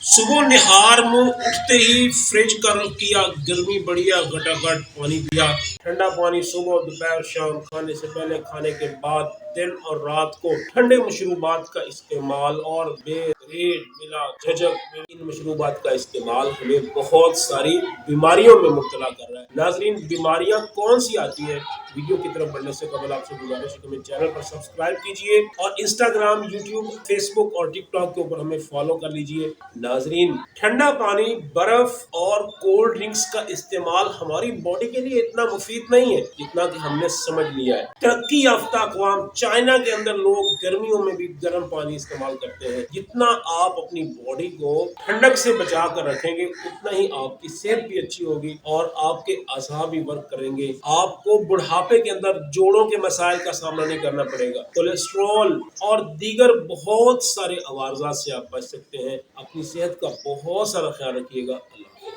सुबह निहार मुंह उठते ही फ्रिज का रुख किया, गर्मी बढ़िया घटाघट पानी पिया। ठंडा पानी सुबह दोपहर शाम, खाने से पहले खाने के बाद, दिन और रात को ठंडे मशरूबात का इस्तेमाल और बेरेड मिला झझक में इन मशरूबात का इस्तेमाल हमें बहुत सारी बीमारियों में मुब्तला कर रहा है। नाजरीन, बीमारियां कौन सी आती हैं? वीडियो की तरफ बढ़ने से कबल आपसे गुजारिश है कि हमें चैनल पर सब्सक्राइब कीजिए और इंस्टाग्राम, यूट्यूब, फेसबुक और टिकटॉक के ऊपर हमें फॉलो कर लीजिए। नाजरीन, ठंडा पानी, बर्फ और कोल्ड ड्रिंक्स का इस्तेमाल हमारी बॉडी के लिए इतना मुफीद नहीं है जितना कि हमने समझ लिया है। तरक्की याफ्ता अक़वाम चाइना के अंदर लोग गर्मियों में भी गर्म पानी इस्तेमाल करते हैं। जितना आप अपनी बॉडी को ठंडक से बचा कर रखेंगे उतना ही आपकी सेहत भी अच्छी होगी और आपके अज़ा भी वर्क करेंगे। आपको बुढ़ापे के अंदर जोड़ों के मसाइल का सामना नहीं करना पड़ेगा। कोलेस्ट्रॉल और दीगर बहुत सारे अवारजात से आप बच सकते हैं। अपनी सेहत का बहुत सारा ख्याल रखिएगा। अल्लाह।